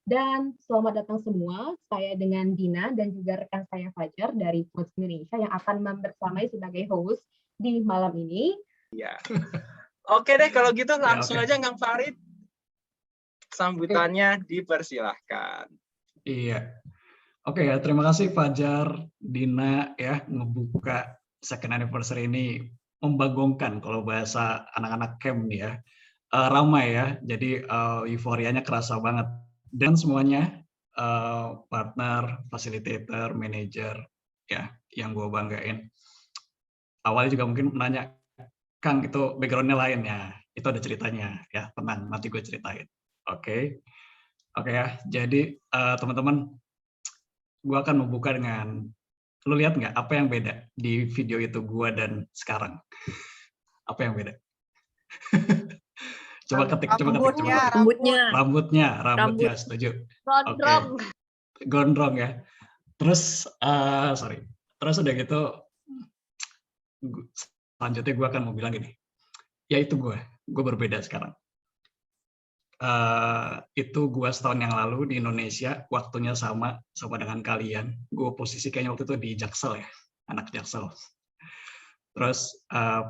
Dan selamat datang semua, saya dengan Dina dan juga rekan saya Fajar dari Votes Indonesia yang akan membersamai sebagai host di malam ini. Ya. Oke deh, kalau gitu langsung aja Kang Farid. Sambutannya dipersilahkan. Iya. Oke ya, terima kasih Fajar, Dina ya ngebuka second anniversary ini membagongkan kalau bahasa anak-anak camp nih ya. Ramai ya, jadi euforianya kerasa banget. Dan semuanya partner, facilitator, manager ya yang gue banggain. Awalnya juga mungkin nanya, Kang itu background-nya lain ya, itu ada ceritanya ya, tenang nanti gue ceritain. Oke ya, jadi teman-teman, gue akan membuka dengan, lu lihat nggak apa yang beda di video itu gue dan sekarang? Apa yang beda? Coba ketik. Rambutnya, setuju. Gondrong. Gondrong ya. Terus, terus udah gitu, selanjutnya gue akan mau bilang gini, ya itu gue berbeda sekarang. Itu gue setahun yang lalu di Indonesia, waktunya sama dengan kalian. Gue posisi kayaknya waktu itu di Jaksel ya, anak Jaksel. Terus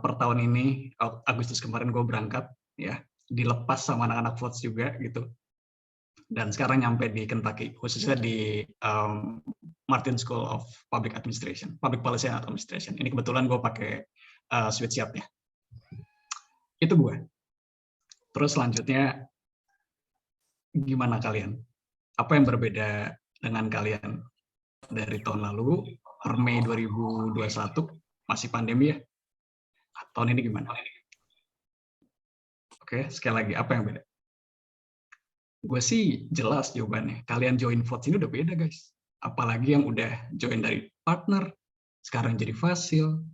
per tahun ini, Agustus kemarin gue berangkat, ya dilepas sama anak-anak Votes juga gitu. Dan sekarang nyampe di Kentucky, khususnya di Martin School of Public Administration, Public Policy and Administration. Ini kebetulan gue pakai sweatshirt-nya. Itu gue. Terus selanjutnya, gimana kalian? Apa yang berbeda dengan kalian dari tahun lalu, per Mei 2021, masih pandemi ya? Tahun ini gimana? Oke, sekali lagi, apa yang beda? Gue sih jelas jawabannya. Kalian join Votes ini udah beda, guys. Apalagi yang udah join dari partner, sekarang jadi fasil,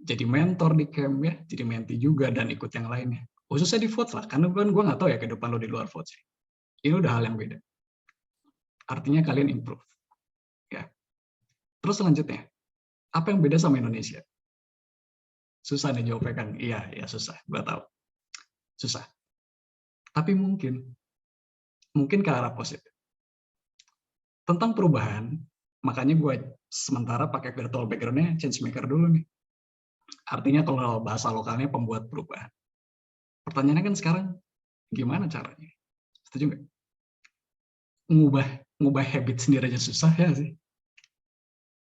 jadi mentor di camp ya, jadi menti juga, dan ikut yang lainnya. Khususnya di Votes lah, karena gue nggak tahu ya kehidupan lo di luar Votes. Ini udah hal yang beda. Artinya kalian improve. Ya. Terus selanjutnya, apa yang beda sama Indonesia? Susah nih jawabnya kan? Iya susah, gue tahu. Susah. Tapi mungkin ke arah positif. Tentang perubahan, makanya gue sementara pakai virtual background-nya change maker dulu nih. Artinya kalau bahasa lokalnya pembuat perubahan. Pertanyaannya kan sekarang, gimana caranya? Setuju nggak? Ngubah habit sendiri aja susah ya sih.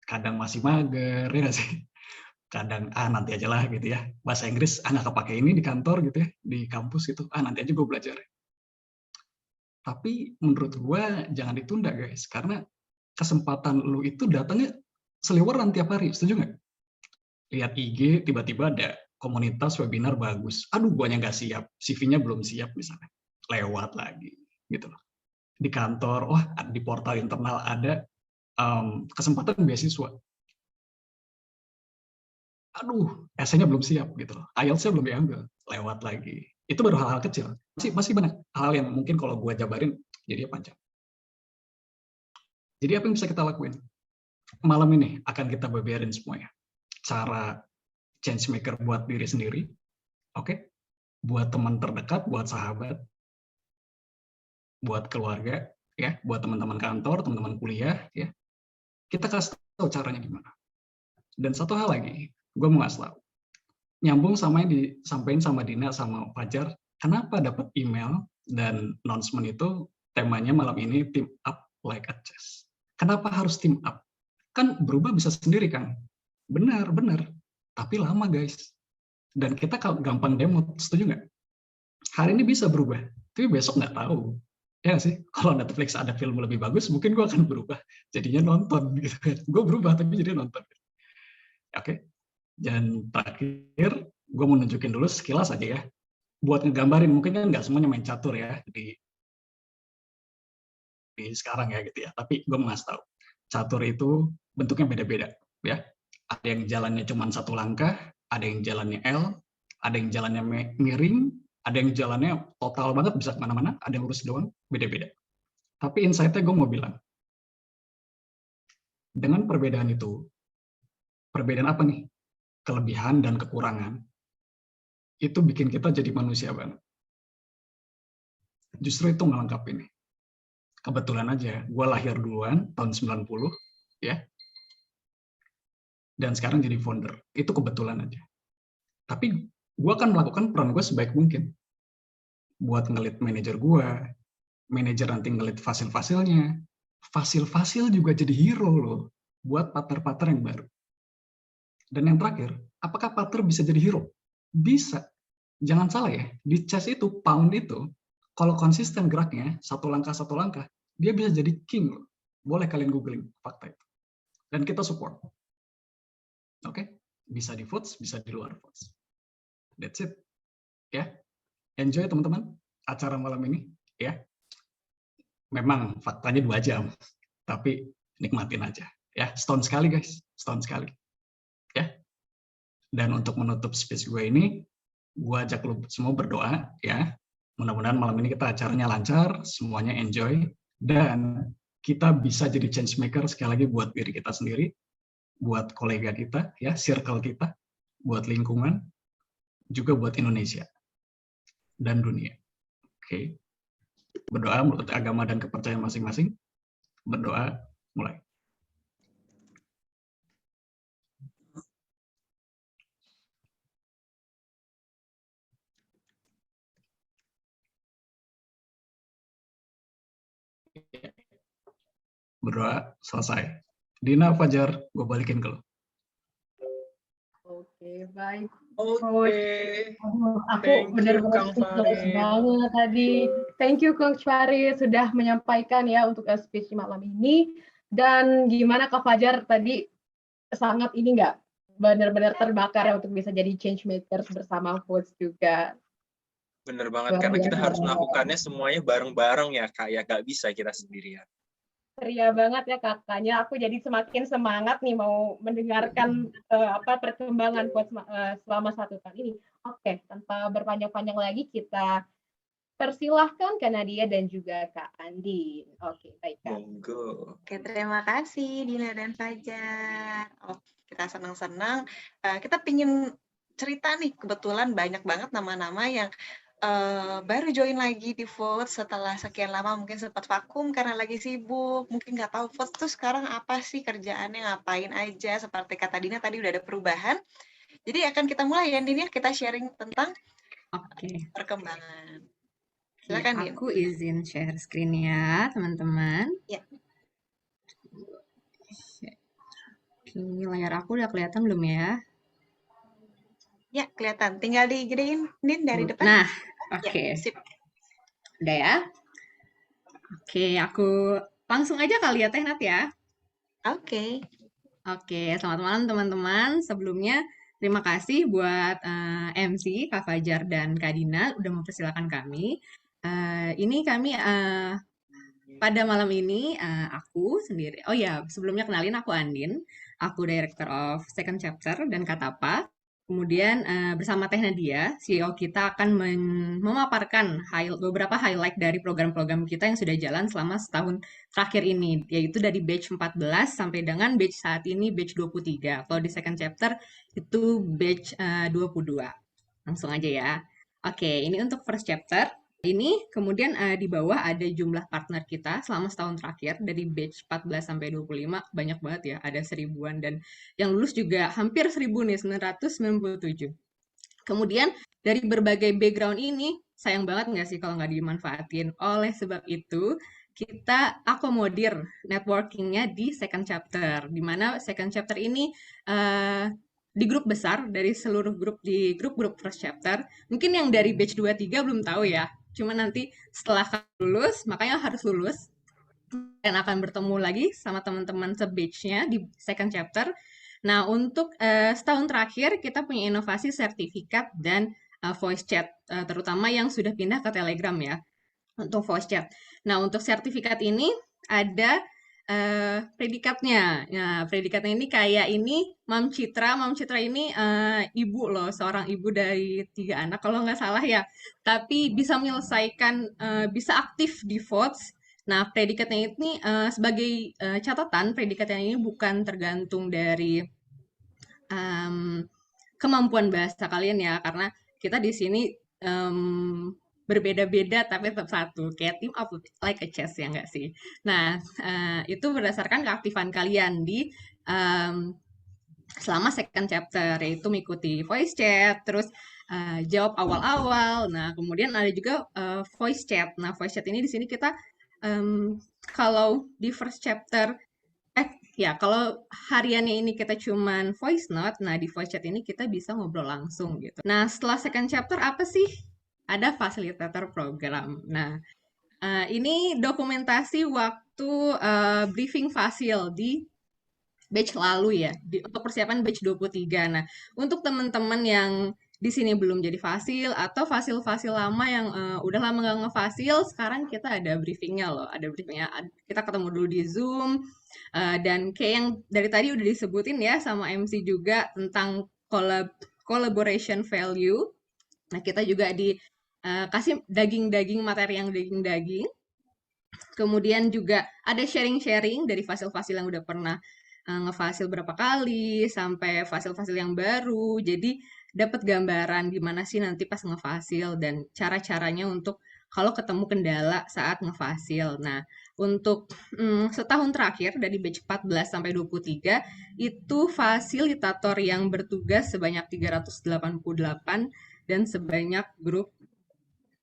Kadang masih mager ya sih. Kadang nanti aja lah gitu ya. Bahasa Inggris nggak kepake ini di kantor gitu ya, di kampus gitu. Nanti aja gue belajar. Tapi menurut gue jangan ditunda guys, karena kesempatan lu itu datangnya seliweran tiap hari, setuju nggak? Lihat IG, tiba-tiba ada komunitas webinar bagus. Aduh, guanya nggak siap, CV-nya belum siap misalnya. Lewat lagi, gitu loh. Di kantor, di portal internal ada kesempatan beasiswa. Aduh, essay-nya belum siap, gitu loh. IELTS-nya belum diambil, lewat lagi. Itu baru hal-hal kecil. Masih banyak hal yang mungkin kalau gue jabarin, jadinya panjang. Jadi apa yang bisa kita lakuin? Malam ini akan kita beberin semuanya. Cara change maker buat diri sendiri, oke? Buat teman terdekat, buat sahabat, buat keluarga, ya, buat teman-teman kantor, teman-teman kuliah, ya. Kita kasih tahu caranya gimana. Dan satu hal lagi, gue mau ngasih tahu. Nyambung sama yang disampaikan sama Dina sama Fajar, kenapa dapat email dan announcement itu temanya malam ini team up like a chess. Kenapa harus team up? Kan berubah bisa sendiri kan? Benar. Tapi lama guys. Dan kita gampang demo, setuju nggak? Hari ini bisa berubah, tapi besok nggak tahu. Ya sih, kalau Netflix ada film lebih bagus, mungkin gue akan berubah. Jadinya nonton gitu kan. Gue berubah tapi jadi nonton. Oke. Dan terakhir, gue mau nunjukin dulu sekilas aja ya. Buat ngegambarin, mungkin kan nggak semuanya main catur ya di sekarang ya gitu ya. Tapi gue mau ngasih tahu, catur itu bentuknya beda-beda ya. Ada yang jalannya cuma satu langkah, ada yang jalannya L, ada yang jalannya miring, ada yang jalannya total banget bisa kemana-mana, ada yang lurus doang, beda-beda. Tapi insight-nya gue mau bilang, dengan perbedaan itu, perbedaan apa nih? Kelebihan dan kekurangan, itu bikin kita jadi manusia banget. Justru itu melengkapi nih. Kebetulan aja, gue lahir duluan tahun 90, ya. Dan sekarang jadi founder. Itu kebetulan aja. Tapi gue akan melakukan peran gue sebaik mungkin. Buat ngelit manajer gue, manajer nanti ngelit fasil-fasilnya. Fasil-fasil juga jadi hero loh, buat partner-partner yang baru. Dan yang terakhir, apakah partner bisa jadi hero? Bisa. Jangan salah ya, di chess itu, pound itu, kalau konsisten geraknya, satu langkah, dia bisa jadi king loh. Boleh kalian googling fakta itu. Dan kita support. Oke? Bisa di votes, bisa di luar votes. That's it. Ya. Enjoy teman-teman acara malam ini, ya. Memang faktanya 2 jam, tapi nikmatin aja. Ya, setahun sekali guys, setahun sekali. Ya. Dan untuk menutup speech gue ini, gue ajak lo semua berdoa, ya. Mudah-mudahan malam ini kita acaranya lancar, semuanya enjoy, dan kita bisa jadi change maker sekali lagi buat diri kita sendiri, buat kolega kita, ya, circle kita, buat lingkungan, juga buat Indonesia dan dunia. Oke. Berdoa menurut agama dan kepercayaan masing-masing. Berdoa, mulai. Berdoa, selesai. Dina, Fajar, gue balikin ke lo. Oke, baik. Oke. Aku Thank you, benar-benar Kang speechless Farid. banget tadi. Thank you Kang Farid sudah menyampaikan ya untuk speech malam ini. Dan gimana Kak Fajar tadi sangat ini nggak benar-benar terbakar ya untuk bisa jadi change makers bersama Votes juga. Bener banget, Luar karena kita biasa. harus melakukannya semuanya bareng-bareng ya, Kak. Ya nggak bisa kita sendirian. Ceria banget ya kakaknya. Aku jadi semakin semangat nih mau mendengarkan perkembangan Votes selama 1 tahun ini. Oke, tanpa berpanjang-panjang lagi kita persilahkan Kak Nadia dan juga Kak Andin. Oke, baik Kak. Monggo. Oke, terima kasih Dina dan Fajar. Oke, kita senang-senang. Kita pingin cerita nih, kebetulan banyak banget nama-nama yang baru join lagi di Votes setelah sekian lama, mungkin sempat vakum karena lagi sibuk, mungkin nggak tahu Votes tuh sekarang apa sih kerjaannya, ngapain aja, seperti kata Dina tadi udah ada perubahan. Jadi akan kita mulai ya, Din, ya, kita sharing tentang perkembangan. Silakan, Din. Aku izin share screen ya, teman-teman. Ya. Oke, layar aku udah kelihatan belum ya? Ya, kelihatan. Tinggal digedein, Din, dari depan. Nah, oke. Ya, sip. Udah ya? Oke, aku langsung aja kali ya, Teh Nat ya. Oke. Oke, selamat malam teman-teman. Sebelumnya, terima kasih buat MC, Kak Fajar dan Kak Dina udah mempersilakan kami. Ini kami pada malam ini aku sendiri. Oh ya, sebelumnya kenalin aku Andin. Aku Director of Second Chapter dan Katapa. Kemudian bersama Teh Nadia, CEO kita akan memaparkan beberapa highlight dari program-program kita yang sudah jalan selama setahun terakhir ini, yaitu dari batch 14 sampai dengan batch saat ini batch 23. Kalau di second chapter itu batch 22. Langsung aja ya. Oke, ini untuk first chapter. Ini kemudian di bawah ada jumlah partner kita selama setahun terakhir dari batch 14 sampai 25, banyak banget ya, ada 1000-an dan yang lulus juga hampir 1000 nih, 997. Kemudian dari berbagai background ini, sayang banget nggak sih kalau nggak dimanfaatin. Oleh sebab itu, kita akomodir networkingnya di second chapter, di mana second chapter ini di grup besar dari seluruh grup di grup-grup first chapter. Mungkin yang dari batch 23 belum tahu ya. Cuma nanti setelah lulus, makanya harus lulus dan akan bertemu lagi sama teman-teman se-batch-nya di second chapter. Nah, untuk setahun terakhir kita punya inovasi sertifikat dan voice chat, terutama yang sudah pindah ke Telegram ya, untuk voice chat. Nah, untuk sertifikat ini ada predikatnya. Nah, predikatnya ini kayak ini Mam Citra. Mam Citra ini ibu loh, seorang ibu dari 3 anak kalau nggak salah ya. Tapi bisa menyelesaikan, bisa aktif di votes. Nah, predikatnya ini sebagai catatan, predikatnya ini bukan tergantung dari kemampuan bahasa kalian ya, karena kita di sini berbeda-beda tapi tetap satu, kayak team up like a chess, ya nggak sih? Nah, itu berdasarkan keaktifan kalian di selama second chapter, yaitu mengikuti voice chat, terus jawab awal-awal. Nah, kemudian ada juga voice chat. Nah, voice chat ini di sini kita kalau di first chapter, ya kalau hariannya ini kita cuman voice note, nah di voice chat ini kita bisa ngobrol langsung gitu. Nah, setelah second chapter apa sih? Ada facilitator program. Nah, ini dokumentasi waktu briefing fasil di batch lalu ya, untuk persiapan batch 23. Nah, untuk teman-teman yang di sini belum jadi fasil atau fasil-fasil lama yang udah lama nggak ngefasil, sekarang kita ada briefingnya loh, ada briefingnya. Kita ketemu dulu di Zoom, dan kayak yang dari tadi udah disebutin ya sama MC juga tentang collaboration value. Nah, kita juga kasih daging-daging, materi yang daging-daging. Kemudian juga ada sharing-sharing dari fasil-fasil yang udah pernah ngefasil berapa kali, sampai fasil-fasil yang baru. Jadi dapat gambaran gimana sih nanti pas ngefasil dan cara-caranya untuk kalau ketemu kendala saat ngefasil. Nah, untuk setahun terakhir dari batch 14 sampai 23, itu fasilitator yang bertugas sebanyak 388 dan sebanyak grup,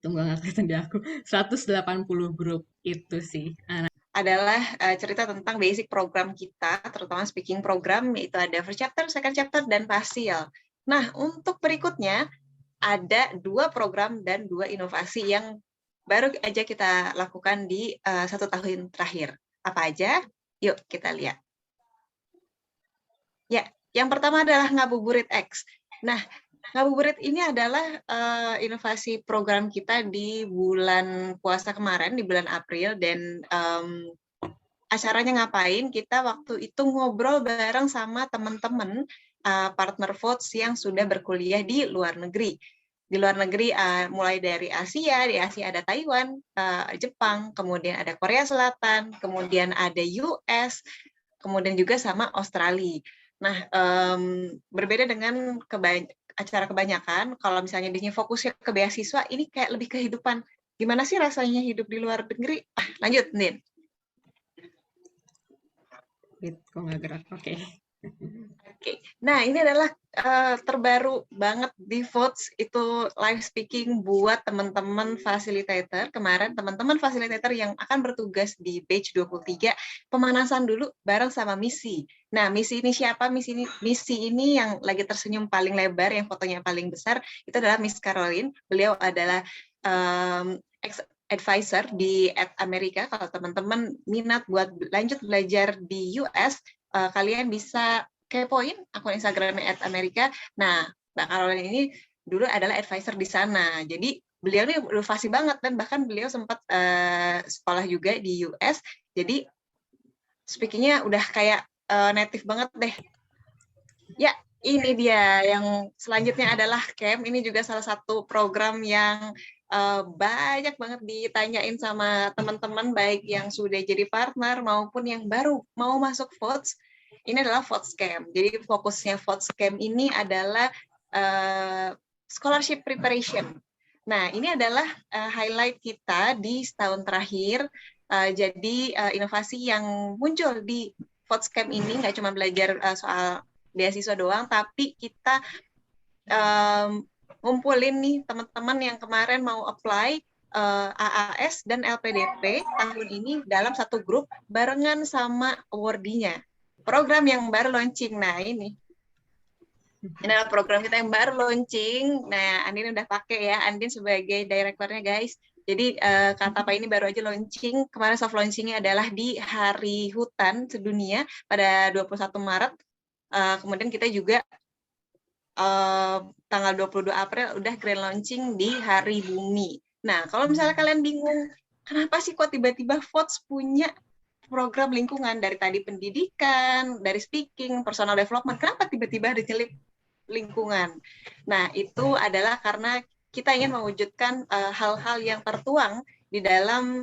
tunggu nggak kelihatan di aku, 180 grup itu sih. Adalah cerita tentang basic program kita, terutama speaking program, yaitu ada first chapter, second chapter, dan fasil. Nah, untuk berikutnya, ada 2 program dan 2 inovasi yang baru aja kita lakukan di 1 tahun terakhir. Apa aja? Yuk kita lihat. Ya, yang pertama adalah Ngabuburit X. Nah, Ngabuburit ini adalah inovasi program kita di bulan puasa kemarin, di bulan April, dan acaranya ngapain? Kita waktu itu ngobrol bareng sama teman-teman partner VOTS yang sudah berkuliah di luar negeri. Di luar negeri mulai dari Asia, di Asia ada Taiwan, Jepang, kemudian ada Korea Selatan, kemudian ada US, kemudian juga sama Australia. Nah, berbeda dengan acara kebanyakan, kalau misalnya di sini fokusnya ke beasiswa, ini kayak lebih kehidupan. Gimana sih rasanya hidup di luar negeri? Lanjut, Nin. Kok nggak gerak? Oke. Oke. Nah, ini adalah terbaru banget di VOTS, itu live speaking buat teman-teman fasilitator. Kemarin teman-teman fasilitator yang akan bertugas di batch 23, pemanasan dulu bareng sama Misi. Nah, Misi ini siapa? Misi ini yang lagi tersenyum paling lebar, yang fotonya paling besar, itu adalah Miss Caroline. Beliau adalah advisor di Amerika. Kalau teman-teman minat buat lanjut belajar di US, kalian bisa kepoin akun Instagramnya @Amerika. Nah, Mbak Caroline ini dulu adalah advisor di sana. Jadi beliau ini udah fasih banget, dan bahkan beliau sempat sekolah juga di US. Jadi speakingnya udah kayak native banget deh. Ya, ini dia yang selanjutnya adalah camp. Ini juga salah satu program yang banyak banget ditanyain sama teman-teman, baik yang sudah jadi partner maupun yang baru mau masuk VOTS. Ini adalah VOTS Camp. Jadi fokusnya VOTS Camp ini adalah scholarship preparation. Nah, ini adalah highlight kita di setahun terakhir. Jadi inovasi yang muncul di VOTS Camp ini nggak cuma belajar soal beasiswa doang, tapi kita ngumpulin nih teman-teman yang kemarin mau apply AAS dan LPDP tahun ini dalam satu grup barengan sama awardee-nya. Program yang baru launching. Nah, ini adalah program kita yang baru launching. Nah, Andin udah pakai ya, Andin sebagai direkturnya, guys. Jadi Kata Apa ini baru aja launching. Kemarin soft launchingnya adalah di Hari Hutan Sedunia pada 21 Maret. Kemudian kita juga tanggal 22 April udah grand launching di Hari Bumi. Nah, kalau misalnya kalian bingung, kenapa sih kok tiba-tiba VOTS punya program lingkungan, dari tadi pendidikan, dari speaking, personal development, kenapa tiba-tiba ada nyelip lingkungan? Nah, itu adalah karena kita ingin mewujudkan hal-hal yang tertuang di dalam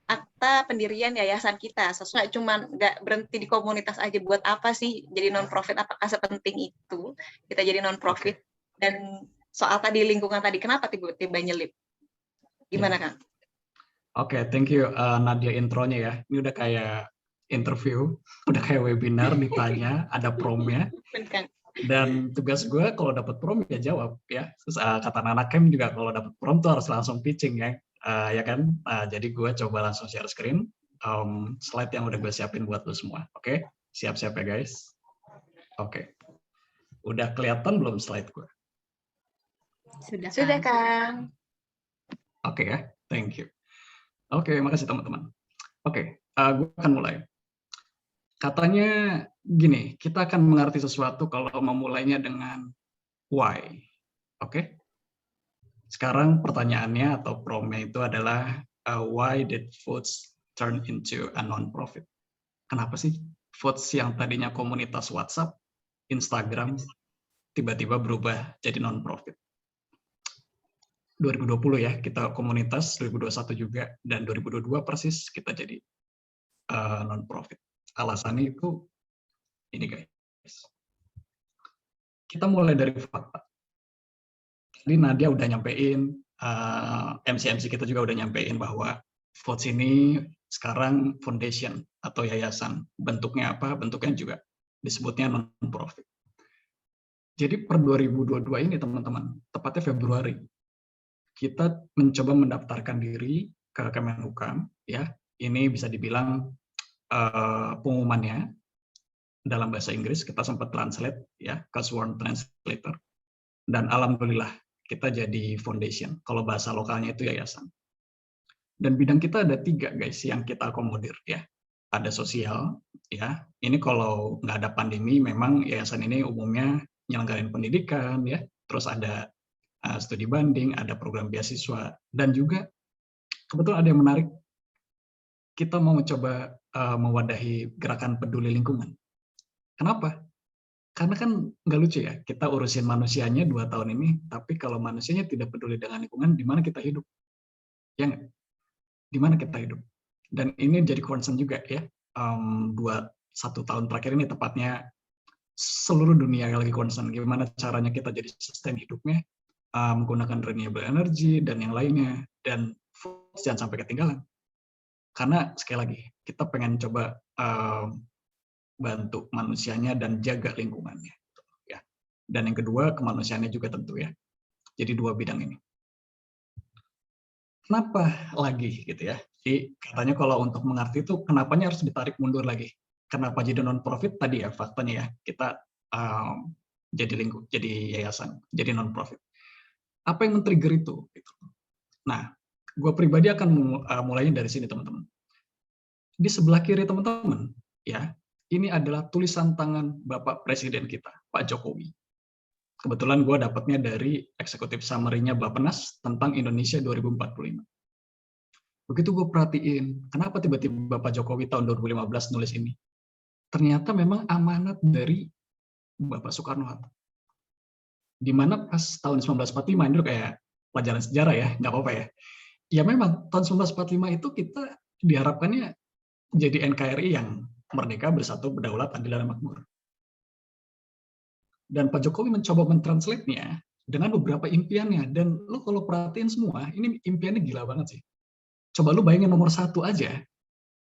akta pendirian yayasan kita. Sesuai cuman nggak berhenti di komunitas aja. Buat apa sih jadi non-profit? Apakah sepenting itu kita jadi non-profit? Dan soal tadi lingkungan tadi, kenapa tiba-tiba nyelip? Gimana Kang? Oke, thank you Nadia intronya ya. Ini udah kayak interview, udah kayak webinar ditanya, ada promnya. Kang. Dan tugas gue kalau dapat prom ya jawab ya. Terus, kata anak Kem juga kalau dapat prom tuh harus langsung pitching ya, ya kan. Jadi gue coba langsung share screen slide yang udah gue siapin buat lo semua. Oke, siap-siap ya guys. Oke, udah kelihatan belum slide gue? Sudah Kang. Oke ya, thank you. Oke, makasih teman-teman. Oke, gue akan mulai. Katanya gini, kita akan mengerti sesuatu kalau memulainya dengan why. Oke? Sekarang pertanyaannya atau promnya itu adalah why did Foods turn into a non-profit? Kenapa sih Foods yang tadinya komunitas WhatsApp, Instagram, tiba-tiba berubah jadi non-profit? 2020 ya, kita komunitas, 2021 juga, dan 2022 persis kita jadi non-profit. Alasannya itu ini guys. Kita mulai dari fakta. Tadi Nadia udah nyampein, MC kita juga udah nyampein bahwa Foods ini sekarang foundation atau yayasan. Bentuknya apa? Bentuknya juga disebutnya non-profit. Jadi per 2022 ini teman-teman, tepatnya Februari, kita mencoba mendaftarkan diri ke Kemenhukam. Ya, ini bisa dibilang pengumumannya dalam bahasa Inggris, kita sempat translate ya ke Sworn Translator, dan alhamdulillah kita jadi foundation. Kalau bahasa lokalnya itu yayasan. Dan bidang kita ada 3 guys yang kita akomodir ya. Ada sosial ya. Ini kalau nggak ada pandemi memang yayasan ini umumnya nyelenggarain pendidikan ya. Terus ada studi banding, ada program beasiswa, dan juga kebetulan ada yang menarik. Kita mau mencoba mewadahi gerakan peduli lingkungan. Kenapa? Karena kan nggak lucu ya, kita urusin manusianya 2 tahun ini, tapi kalau manusianya tidak peduli dengan lingkungan, di mana kita hidup? Ya nggak? Di mana kita hidup? Dan ini jadi concern juga ya, 1 tahun terakhir ini tepatnya seluruh dunia lagi concern, gimana caranya kita jadi sustain hidupnya, menggunakan renewable energy, dan yang lainnya, dan jangan sampai ketinggalan. Karena sekali lagi, kita pengen coba bantu manusianya dan jaga lingkungannya ya. Dan yang kedua kemanusiaannya juga tentu ya. Jadi 2 bidang ini. Kenapa lagi gitu ya? Jadi katanya kalau untuk mengerti itu kenapanya harus ditarik mundur lagi. Kenapa jadi non profit tadi ya faktanya ya. Kita jadi yayasan, jadi non profit. Apa yang men-trigger itu gitu. Nah, gue pribadi akan mulainya dari sini teman-teman. Di sebelah kiri teman-teman ya. Ini adalah tulisan tangan Bapak Presiden kita, Pak Jokowi. Kebetulan gue dapatnya dari eksekutif summary-nya Bappenas tentang Indonesia 2045. Begitu gue perhatiin, kenapa tiba-tiba Bapak Jokowi tahun 2015 nulis ini? Ternyata memang amanat dari Bapak Soekarno-Hatta. Di mana pas tahun 1945, ini kayak pelajaran sejarah ya, nggak apa-apa ya. Ya memang, tahun 1945 itu kita diharapkannya jadi NKRI yang merdeka, bersatu, berdaulat, adil, dan makmur. Dan Pak Jokowi mencoba mentranslate-nya dengan beberapa impiannya. Dan lo kalau perhatiin semua, ini impiannya gila banget sih. Coba lo bayangin nomor 1 aja.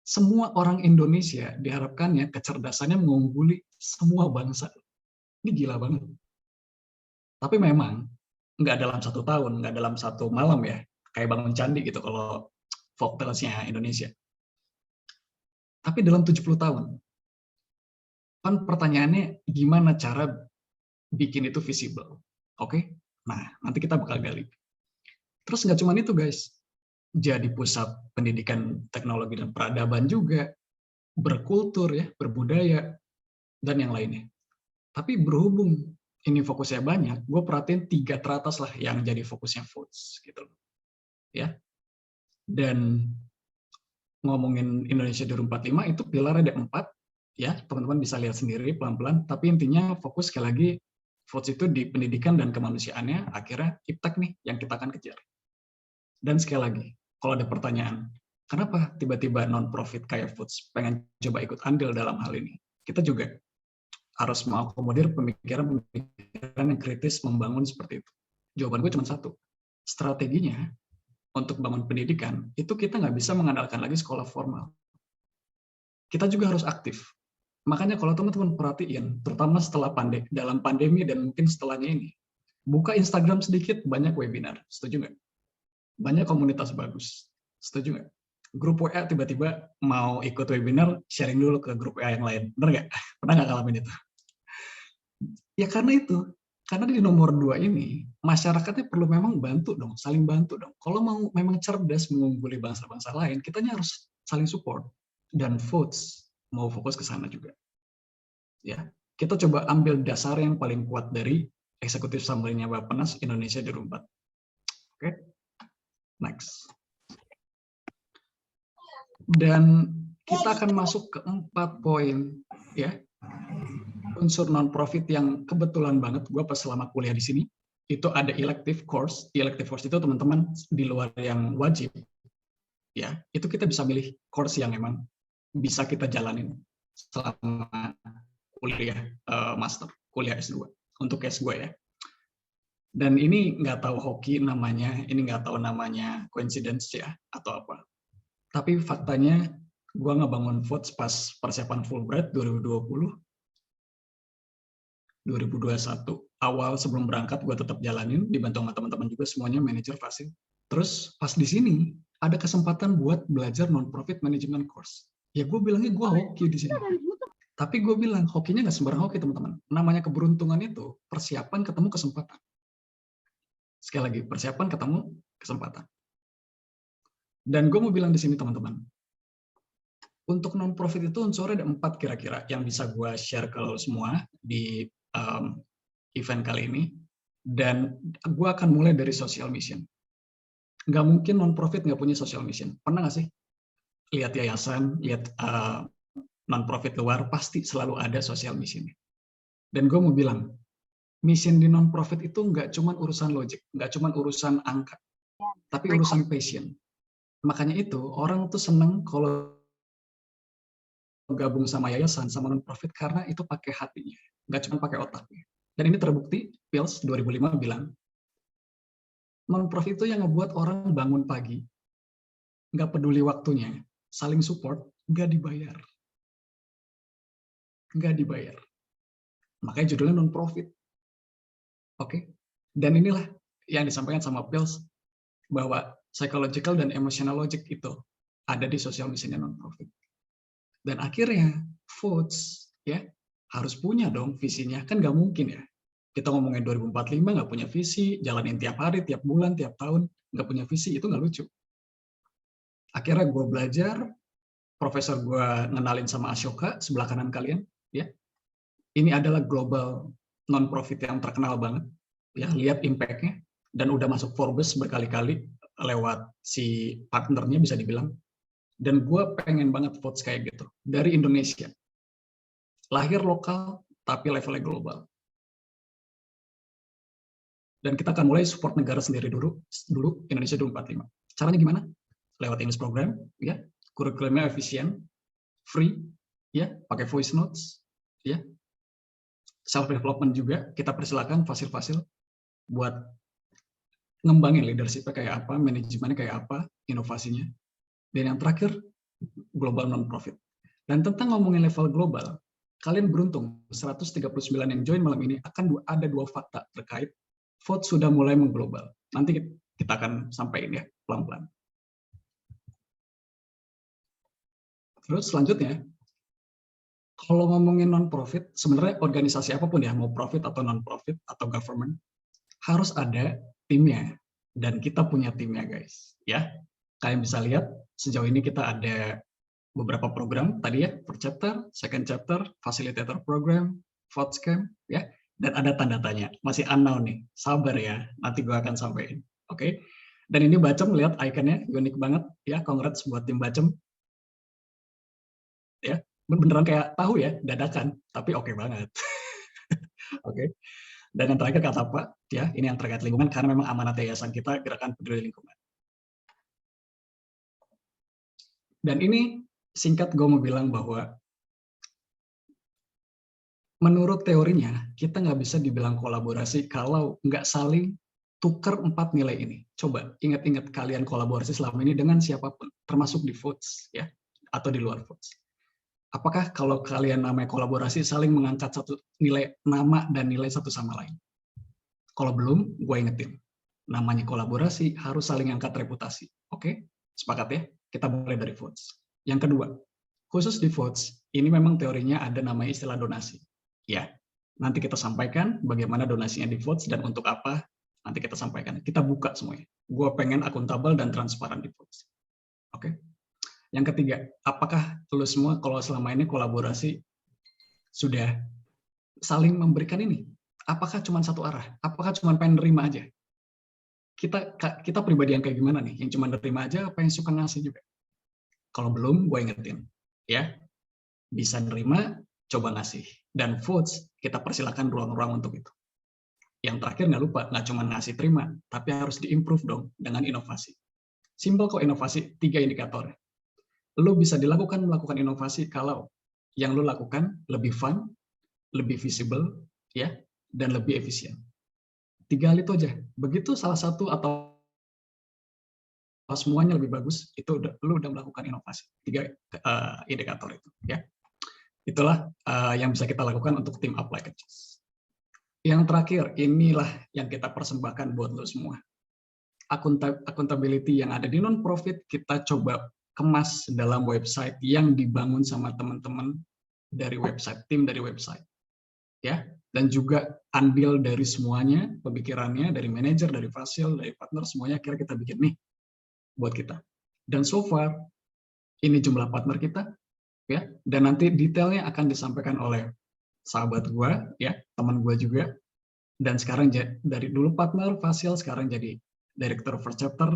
Semua orang Indonesia diharapkannya kecerdasannya mengungguli semua bangsa. Ini gila banget. Tapi memang nggak dalam 1 tahun, nggak dalam 1 malam ya. Kayak bangun candi gitu kalau folktales-nya Indonesia. Tapi dalam 70 tahun. Kan pertanyaannya gimana cara bikin itu visible. Oke? Nah, nanti kita bakal gali. Terus nggak cuma itu guys. Jadi pusat pendidikan, teknologi, dan peradaban juga. Berkultur ya, berbudaya, dan yang lainnya. Tapi berhubung ini fokusnya banyak, gue perhatiin 3 teratas lah yang jadi fokusnya Foods. Gitu. Ya. Dan ngomongin Indonesia 2045 itu pilar ada 4 ya, teman-teman bisa lihat sendiri pelan-pelan, tapi intinya fokus sekali lagi Foods itu di pendidikan dan kemanusiaannya, akhirnya iptek nih yang kita akan kejar. Dan sekali lagi, kalau ada pertanyaan, kenapa tiba-tiba non-profit kayak Foods pengen coba ikut andil dalam hal ini? Kita juga harus mengakomodir pemikiran yang kritis membangun seperti itu. Jawaban gue cuma 1, strateginya untuk bangun pendidikan, itu kita nggak bisa mengandalkan lagi sekolah formal. Kita juga harus aktif. Makanya kalau teman-teman perhatiin, terutama setelah dalam pandemi dan mungkin setelahnya ini, buka Instagram sedikit, banyak webinar. Setuju nggak? Banyak komunitas bagus. Setuju nggak? Grup WA tiba-tiba mau ikut webinar, sharing dulu ke grup WA yang lain. Bener nggak? Pernah nggak ngalamin itu? Ya karena itu. Karena di nomor 2 ini, masyarakatnya perlu memang bantu dong, saling bantu dong. Kalau mau memang cerdas mengungguli bangsa-bangsa lain, kitanya harus saling support. Dan votes mau fokus ke sana juga. Ya, kita coba ambil dasar yang paling kuat dari eksekutif summary-nya Bappenas Indonesia 2004. Oke, next. Dan kita akan masuk ke 4 poin, ya. Unsur non-profit yang kebetulan banget gue pas selama kuliah di sini, itu ada elective course. Elective course itu teman-teman di luar yang wajib, ya, itu kita bisa milih course yang memang bisa kita jalanin selama kuliah master, kuliah S2, untuk S2 ya. Dan ini nggak tahu hoki namanya, ini nggak tahu namanya coincidence ya, atau apa. Tapi faktanya, gue ngebangun votes pas persiapan Fulbright 2020, 2021. Awal sebelum berangkat, gue tetap jalanin, dibantu sama teman-teman juga, semuanya manajer fasil. Terus pas di sini, ada kesempatan buat belajar non-profit management course. Ya gue bilangnya gue hoki di sini. Tapi gue bilang, hokinya nggak sembarang hoki teman-teman. Namanya keberuntungan itu, persiapan ketemu kesempatan. Sekali lagi, persiapan ketemu kesempatan. Dan gue mau bilang di sini teman-teman, untuk non-profit itu unsurnya ada 4 kira-kira yang bisa gue share ke lo semua di event kali ini. Dan gue akan mulai dari social mission. Nggak mungkin non-profit nggak punya social mission. Pernah nggak sih lihat yayasan, lihat non-profit luar, pasti selalu ada social mission. Dan gue mau bilang, mission di non-profit itu nggak cuma urusan logik, nggak cuma urusan angka, tapi urusan passion. Makanya itu, orang tuh seneng kalau gabung sama yayasan, sama non-profit, karena itu pakai hatinya, nggak cuma pakai otaknya. Dan ini terbukti, Pils 2005 bilang, non-profit itu yang ngebuat orang bangun pagi, nggak peduli waktunya, saling support, nggak dibayar. Nggak dibayar. Makanya judulnya non-profit. Oke? Dan inilah yang disampaikan sama Pils, bahwa psychological dan emotional logic itu ada di social missionnya non-profit. Dan akhirnya, votes, ya, harus punya dong visinya. Kan nggak mungkin ya. Kita ngomongin 2045 nggak punya visi, jalanin tiap hari, tiap bulan, tiap tahun, nggak punya visi, itu nggak lucu. Akhirnya gue belajar, profesor gue ngenalin sama Ashoka, sebelah kanan kalian, ya. Ini adalah global non-profit yang terkenal banget, ya, lihat impact-nya, dan udah masuk Forbes berkali-kali lewat si partnernya bisa dibilang. Dan gue pengen banget votes kayak gitu, dari Indonesia. Lahir lokal, tapi levelnya global. Dan kita akan mulai support negara sendiri dulu Indonesia 2045. Caranya gimana? Lewat English program, ya, kurikulumnya efisien, free, ya, pakai voice notes, ya, self development juga, kita persilakan fasil-fasil buat ngembangin leadership-nya kayak apa, manajemennya kayak apa, inovasinya. Dan yang terakhir, global non-profit. Dan tentang ngomongin level global, kalian beruntung, 139 yang join malam ini akan ada 2 fakta terkait vote sudah mulai mengglobal. Nanti kita akan sampaikan ya, pelan-pelan. Terus selanjutnya, kalau ngomongin non-profit, sebenarnya organisasi apapun ya, mau profit atau non-profit atau government, harus ada timnya. Dan kita punya timnya guys. Ya, kalian bisa lihat, sejauh ini kita ada beberapa program, tadi ya, per chapter, second chapter, facilitator program, vote scam, ya, dan ada tanda tanya. Masih unknown nih, sabar ya, nanti gue akan sampaikan. Oke. Dan ini Bacem, lihat ikonnya, unik banget, ya, congrats buat tim Bacem. Ya, beneran kayak tahu ya, dadakan, tapi oke banget. Oke. Dan yang terakhir kata Pak, ya, ini yang terkait lingkungan, karena memang amanat yayasan kita, gerakan peduli lingkungan. Dan ini singkat gue mau bilang bahwa menurut teorinya, kita nggak bisa dibilang kolaborasi kalau nggak saling Tuker 4 nilai ini. Coba ingat-ingat kalian kolaborasi selama ini dengan siapapun, termasuk di votes ya, atau di luar votes. Apakah kalau kalian namanya kolaborasi saling mengangkat satu nilai nama dan nilai satu sama lain? Kalau belum, gue ingetin. Namanya kolaborasi harus saling angkat reputasi. Oke? Sepakat ya? Kita mulai dari votes. Yang kedua, khusus di votes, ini memang teorinya ada namanya istilah donasi. Ya, nanti kita sampaikan bagaimana donasinya di votes dan untuk apa, nanti kita sampaikan. Kita buka semuanya. Gue pengen akuntabel dan transparan di votes. Oke? Yang ketiga, apakah lu semua kalau selama ini kolaborasi sudah saling memberikan ini? Apakah cuma satu arah? Apakah cuma pengen nerima aja? Kita pribadi yang kayak gimana nih? Yang cuma nerima aja apa yang suka ngasih juga? Kalau belum, gue ingetin. Ya, bisa nerima, coba ngasih. Dan votes, kita persilakan ruang-ruang untuk itu. Yang terakhir nggak lupa, nggak cuma ngasih terima, tapi harus diimprove dong dengan inovasi. Simple kok inovasi, 3 indikator. Lo bisa melakukan inovasi kalau yang lo lakukan lebih fun, lebih visible, ya, dan lebih efisien. 3 hal itu aja. Begitu salah satu atau semuanya lebih bagus, itu lo udah melakukan inovasi. 3 indikator itu, ya. Itulah yang bisa kita lakukan untuk tim Apply Coaches. Yang terakhir, inilah yang kita persembahkan buat lo semua. Accountability yang ada di non-profit kita coba kemas dalam website yang dibangun sama teman-teman dari website, tim dari website. Ya, dan juga andil dari semuanya, pemikirannya, dari manajer, dari fasil, dari partner, semuanya kira kita bikin nih buat kita. Dan so far, ini jumlah partner kita, ya, dan nanti detailnya akan disampaikan oleh sahabat gua, ya, teman gua juga, dan sekarang dari dulu partner, fasil, sekarang jadi director first chapter,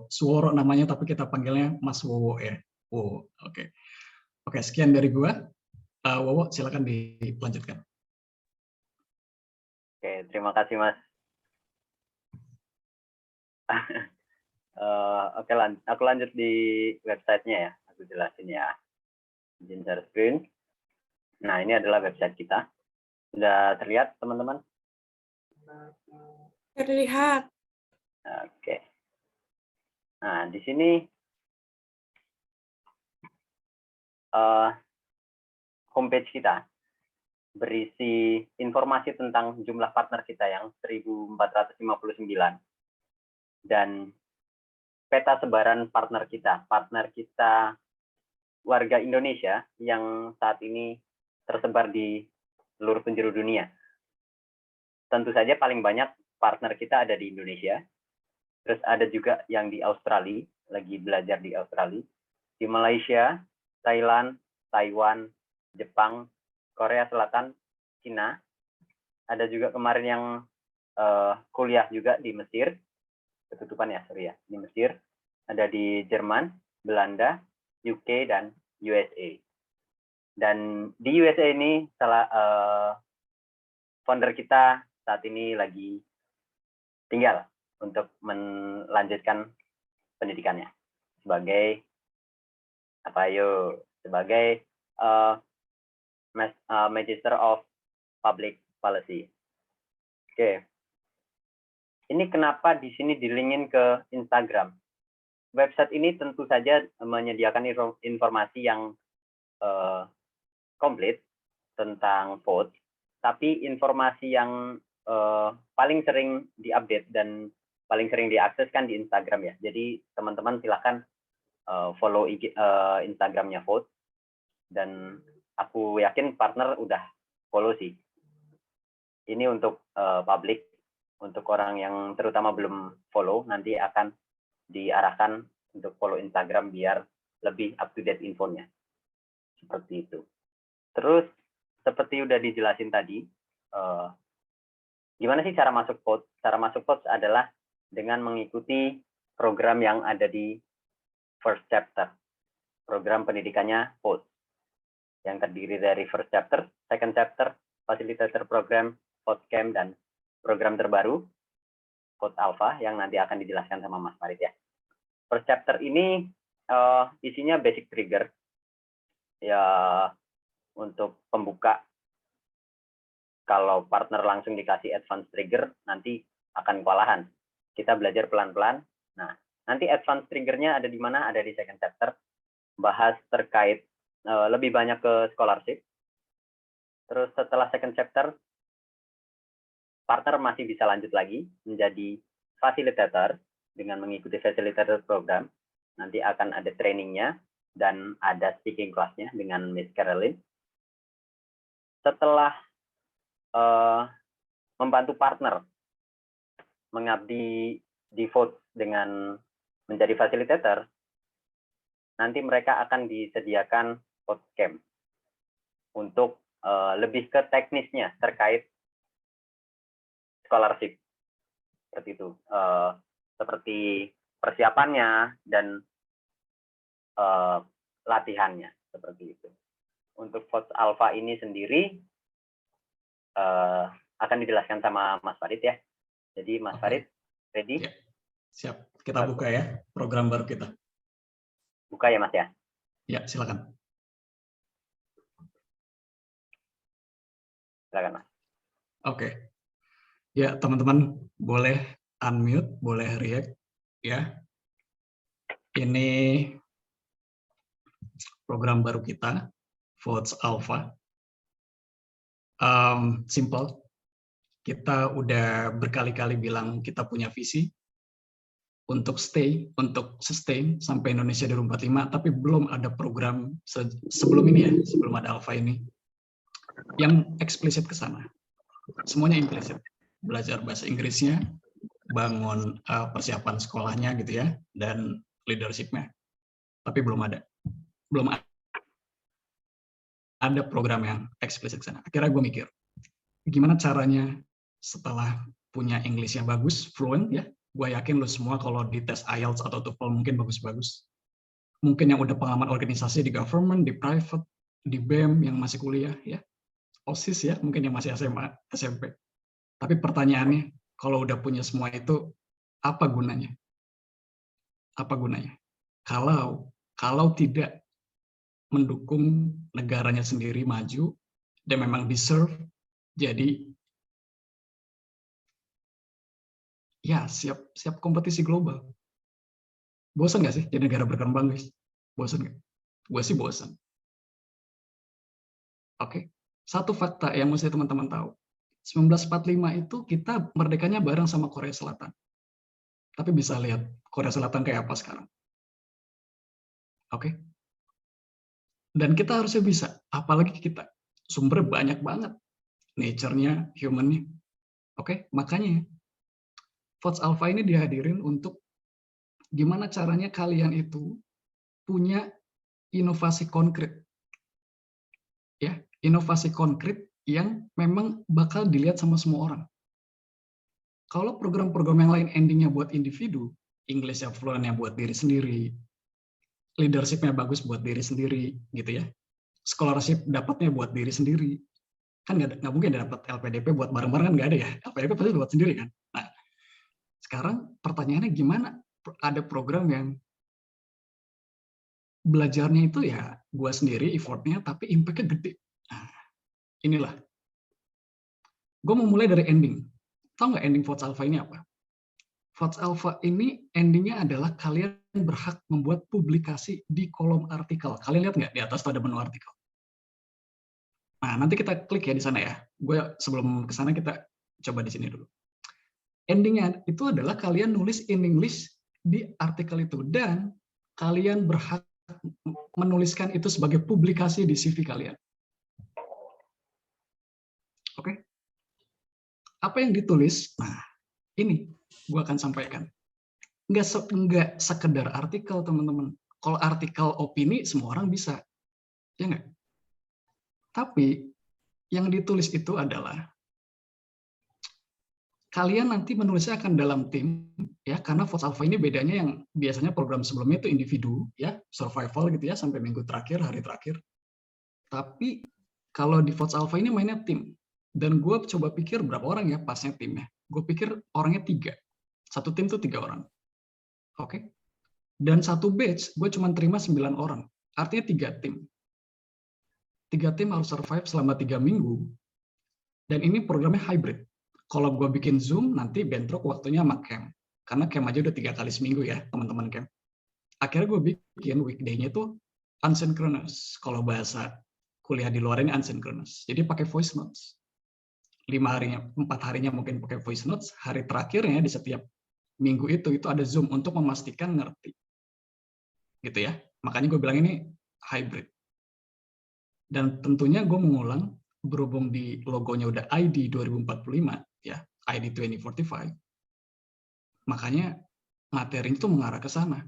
Suworo namanya, tapi kita panggilnya Mas Wowo ya. Wowo, oke. Oke, sekian dari gua. Wowo, silakan dilanjutkan. Oke, terima kasih Mas. Oke, aku lanjut di websitenya ya. Aku jelasin ya. Izin share screen. Nah, ini adalah website kita. Sudah terlihat teman-teman? Terlihat. Oke. Nah, di sini homepage kita berisi informasi tentang jumlah partner kita yang 1.459 dan peta sebaran partner kita warga Indonesia yang saat ini tersebar di seluruh penjuru dunia. Tentu saja paling banyak partner kita ada di Indonesia, terus ada juga yang di Australia, lagi belajar di Australia, di Malaysia, Thailand, Taiwan, Jepang, Korea Selatan, Cina. Ada juga kemarin yang kuliah juga di Mesir, ketutupan ya, sorry ya, di Mesir. Ada di Jerman, Belanda, UK, dan USA. Dan di USA ini founder kita saat ini lagi tinggal untuk melanjutkan pendidikannya sebagai sebagai Magister of Public Policy. Oke. Ini kenapa di sini dilingin ke Instagram? Website ini tentu saja menyediakan informasi yang komplit tentang vote, tapi informasi yang paling sering diupdate dan paling sering diakses kan di Instagram ya. Jadi teman-teman silakan follow Instagramnya Vote, dan aku yakin partner udah follow sih. Ini untuk publik, untuk orang yang terutama belum follow, nanti akan diarahkan untuk follow Instagram biar lebih up to date infonya. Seperti itu. Terus seperti udah dijelasin tadi, gimana sih cara masuk Vote? Cara masuk Vote adalah dengan mengikuti program yang ada di First Chapter. Program pendidikannya Vote, yang terdiri dari First Chapter, Second Chapter, Facilitator Program, Vote Camp, dan program terbaru Vote Alpha yang nanti akan dijelaskan sama Mas Farid ya. First Chapter ini isinya basic trigger ya, untuk pembuka. Kalau partner langsung dikasih advance trigger, nanti akan kewalahan. Kita belajar pelan-pelan. Nah, nanti advance trigger-nya ada di mana? Ada di second chapter. Bahas terkait lebih banyak ke scholarship. Terus setelah second chapter, partner masih bisa lanjut lagi menjadi facilitator dengan mengikuti facilitator program. Nanti akan ada trainingnya dan ada speaking class-nya dengan Miss Caroline. Setelah membantu partner mengabdi di vote dengan menjadi facilitator, nanti mereka akan disediakan vote camp untuk lebih ke teknisnya terkait scholarship, seperti itu, seperti persiapannya dan latihannya, seperti itu. Untuk vote alpha ini sendiri akan dijelaskan sama Mas Farid ya. Jadi Mas Farid, ready? Ya. Siap, kita buka ya program baru kita. Buka ya Mas ya? Ya, silakan. Silakan Mas. Oke. Ya, teman-teman boleh unmute, boleh react ya. Ini program baru kita, Votes Alpha. Simple. Kita udah berkali-kali bilang kita punya visi untuk sustain sampai Indonesia 2045, tapi belum ada program sebelum ini ya, sebelum ada Alpha ini yang eksplisit ke sana. Semuanya implisit. Belajar bahasa Inggrisnya, bangun persiapan sekolahnya gitu ya, dan leadership-nya. Tapi belum ada program yang eksplisit ke sana. Akhirnya gue mikir, gimana caranya setelah punya English yang bagus, fluent ya, gue yakin lo semua kalau di tes IELTS atau TOEFL mungkin bagus-bagus. Mungkin yang udah pengalaman organisasi di government, di private, di BEM yang masih kuliah ya, OSIS ya, mungkin yang masih SMA, SMP. Tapi pertanyaannya, kalau udah punya semua itu, apa gunanya? Apa gunanya? Kalau tidak mendukung negaranya sendiri maju, dan memang deserve, jadi ya siap kompetisi global. Bosan nggak sih jadi negara berkembang, guys? Bosan nggak? Gue sih bosan. Oke, satu fakta yang mesti teman-teman tahu. 1945 itu kita merdekanya bareng sama Korea Selatan. Tapi bisa lihat Korea Selatan kayak apa sekarang. Oke. Dan kita harusnya bisa, apalagi kita. Sumber banyak banget. Nature-nya, human-nya. Oke, makanya Votes Alpha ini dihadirin untuk gimana caranya kalian itu punya inovasi konkret. Ya, inovasi konkret yang memang bakal dilihat sama semua orang. Kalau program-program yang lain endingnya buat individu, English-nya fluent-nya buat diri sendiri, leadership-nya bagus buat diri sendiri, gitu ya. Scholarship dapatnya buat diri sendiri. Kan nggak mungkin dapat LPDP buat bareng-bareng, kan nggak ada ya. LPDP pasti buat sendiri kan. Nah, sekarang pertanyaannya gimana ada program yang belajarnya itu ya gua sendiri effort-nya, tapi impact-nya gede. Nah, inilah. Gue mau mulai dari ending. Tahu nggak ending Votes Alpha ini apa? Votes Alpha ini endingnya adalah kalian berhak membuat publikasi di kolom artikel. Kalian lihat nggak di atas ada menu artikel? Nah, nanti kita klik ya di sana ya. Gue sebelum ke sana kita coba di sini dulu. Endingnya itu adalah kalian nulis in English di artikel itu dan kalian berhak menuliskan itu sebagai publikasi di CV kalian. Oke? Apa yang ditulis? Nah, ini gue akan sampaikan. Nggak sekedar artikel, teman-teman. Kalau artikel opini, semua orang bisa. Ya nggak? Tapi, yang ditulis itu adalah, kalian nanti menulisnya akan dalam tim, ya, karena Votes Alpha ini bedanya yang biasanya program sebelumnya itu individu, ya, survival gitu ya, sampai minggu terakhir, hari terakhir. Tapi, kalau di Votes Alpha ini mainnya tim. Dan gue coba pikir berapa orang ya pasnya timnya. Gue pikir orangnya 3. Satu tim tuh 3 orang. Oke. Dan satu batch, gue cuma terima 9 orang. Artinya 3 tim. 3 tim harus survive selama 3 minggu. Dan ini programnya hybrid. Kalau gue bikin Zoom, nanti bentrok waktunya sama camp. Karena camp aja udah 3 kali seminggu ya, teman-teman camp. Akhirnya gue bikin weekday-nya tuh asynchronous. Kalau bahasa kuliah di luar ini asynchronous. Jadi pakai voice notes. 5 harinya, 4 harinya mungkin pakai voice notes. Hari terakhirnya di setiap minggu itu ada Zoom untuk memastikan ngerti. Gitu ya. Makanya gue bilang ini hybrid. Dan tentunya gue mengulang, berhubung di logonya udah ID 2045, ya, ID 2045, makanya materi itu mengarah ke sana.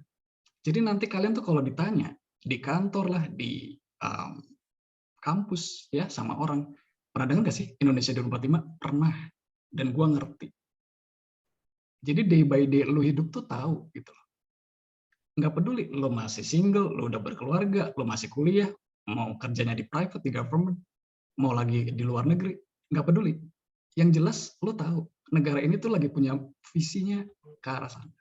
Jadi nanti kalian tuh kalau ditanya, di kantor lah, di kampus, ya, sama orang, pernah dengar nggak sih Indonesia 2045? Pernah, dan gue ngerti. Jadi day by day lu hidup tuh tahu, gitu loh. Nggak peduli, lu masih single, lu udah berkeluarga, lu masih kuliah, mau kerjanya di private, di government, mau lagi di luar negeri, nggak peduli. Yang jelas, lo tahu, negara ini tuh lagi punya visinya ke arah sana.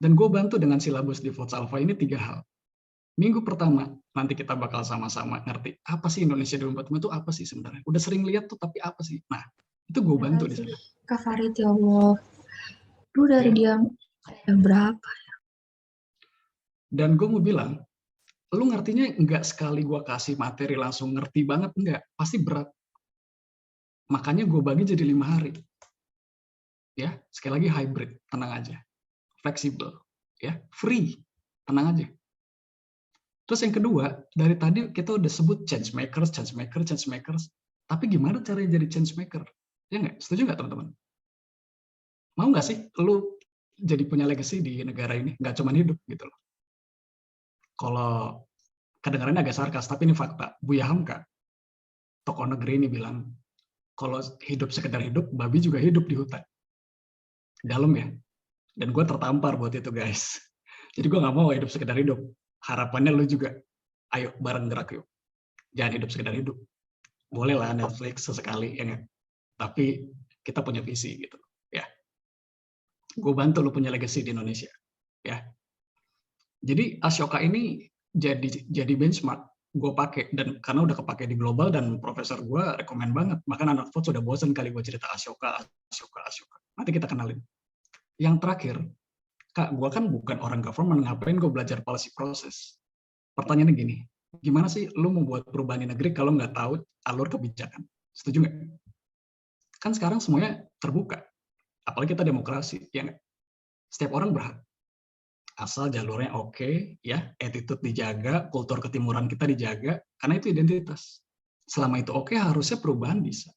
Dan gue bantu dengan silabus di Votes Alpha ini 3 hal. Minggu pertama, nanti kita bakal sama-sama ngerti, apa sih Indonesia 2045 itu apa sih sebenarnya? Udah sering lihat tuh, tapi apa sih? Nah, itu gue bantu di sana. Kak Farid, ya Allah. Lu dari dia berapa? Dan gue mau bilang, lu ngertinya nggak sekali gue kasih materi langsung ngerti banget, enggak. Pasti berat. Makanya gue bagi jadi 5 hari. Ya, sekali lagi hybrid, tenang aja. Fleksibel, ya, free, tenang aja. Terus yang kedua, dari tadi kita udah sebut change makers, tapi gimana caranya jadi change maker? Ya nggak? Setuju nggak teman-teman? Mau nggak sih lu jadi punya legacy di negara ini? Nggak cuma hidup gitu loh. Kalau kedengarannya agak sarkas, tapi ini fakta. Buya Hamka, tokoh negeri ini bilang, kalau hidup sekedar hidup, babi juga hidup di hutan. Dalam ya. Dan gue tertampar buat itu guys. Jadi gue nggak mau hidup sekedar hidup. Harapannya lu juga, ayo bareng gerak yuk. Jangan hidup sekedar hidup. Boleh lah Netflix sesekali, ya nggak? Tapi kita punya visi gitu. Ya. Gue bantu lu punya legacy di Indonesia. Ya. Jadi Ashoka ini jadi benchmark gue pakai, dan karena udah kepake di global dan profesor gue rekomen banget. Bahkan anak Votes sudah bosan kali gue cerita Ashoka. Nanti kita kenalin. Yang terakhir, Kak, gue kan bukan orang government, ngapain gue belajar policy process? Pertanyaannya gini, gimana sih lu membuat perubahan di negeri kalau nggak tahu alur kebijakan? Setuju nggak? Kan sekarang semuanya terbuka, apalagi kita demokrasi, ya nggak? Setiap orang berhak. Asal jalurnya oke, ya, attitude dijaga, kultur ketimuran kita dijaga, karena itu identitas. Selama itu oke, harusnya perubahan bisa.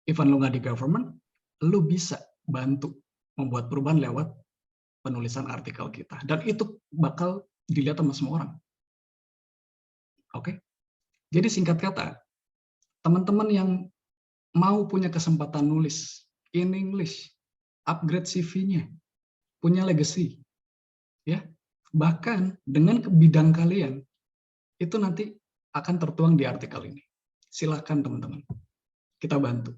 Even lu nggak di government, lu bisa bantu membuat perubahan lewat penulisan artikel kita. Dan itu bakal dilihat sama semua orang. Oke? Jadi singkat kata, teman-teman yang mau punya kesempatan nulis in English, upgrade CV-nya, punya legacy, ya, bahkan dengan bidang kalian, itu nanti akan tertuang di artikel ini. Silakan teman-teman, kita bantu.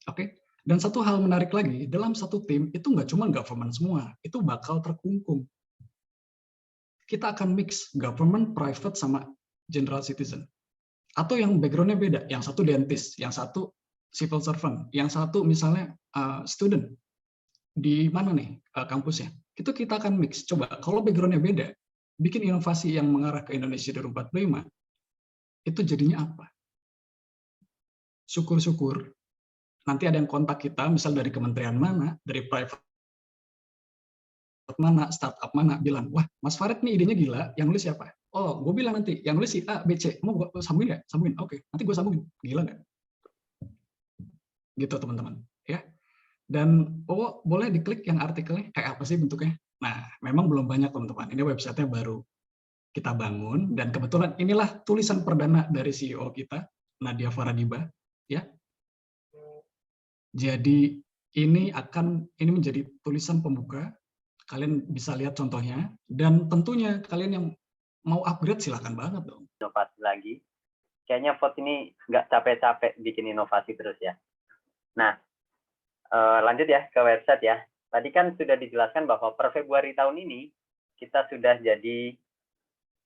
Oke? Dan satu hal menarik lagi, dalam satu tim itu nggak cuma government semua, itu bakal terkungkung. Kita akan mix government, private, sama general citizen. Atau yang background-nya beda, yang satu dentist, yang satu civil servant, yang satu misalnya student. Di mana nih kampusnya? Itu kita akan mix. Coba, kalau background-nya beda, bikin inovasi yang mengarah ke Indonesia 2045, itu jadinya apa? Syukur-syukur, nanti ada yang kontak kita, misal dari kementerian mana, dari private mana, startup mana, bilang, wah Mas Farid nih idenya gila, yang nulis siapa? Oh, gue bilang nanti, yang nulis si A, B, C, mau gue sambungin nggak? Sambungin, oke, nanti gue sambungin, gila nggak? Gitu teman-teman, ya. Dan boleh diklik yang artikelnya, kayak apa sih bentuknya? Nah, memang belum banyak teman-teman, ini websitenya baru kita bangun, dan kebetulan inilah tulisan perdana dari CEO kita, Nadia Faradiba, ya. Jadi ini menjadi tulisan pembuka. Kalian bisa lihat contohnya, dan tentunya kalian yang mau upgrade silakan banget dong. Inovasi lagi. Kayaknya Votes ini nggak capek-capek bikin inovasi terus ya. Nah, lanjut ya ke website ya. Tadi kan sudah dijelaskan bahwa per Februari tahun ini kita sudah jadi